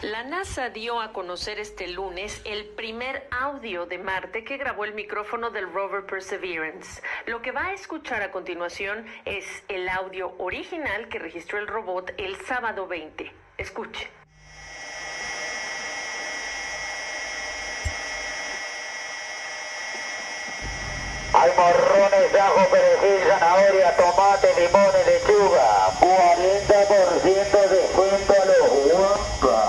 La NASA dio a conocer este lunes el primer audio de Marte que grabó el micrófono del rover Perseverance. Lo que va a escuchar a continuación es el audio original que registró el robot el sábado 20. Escuche. Hay morrones de ajo perejil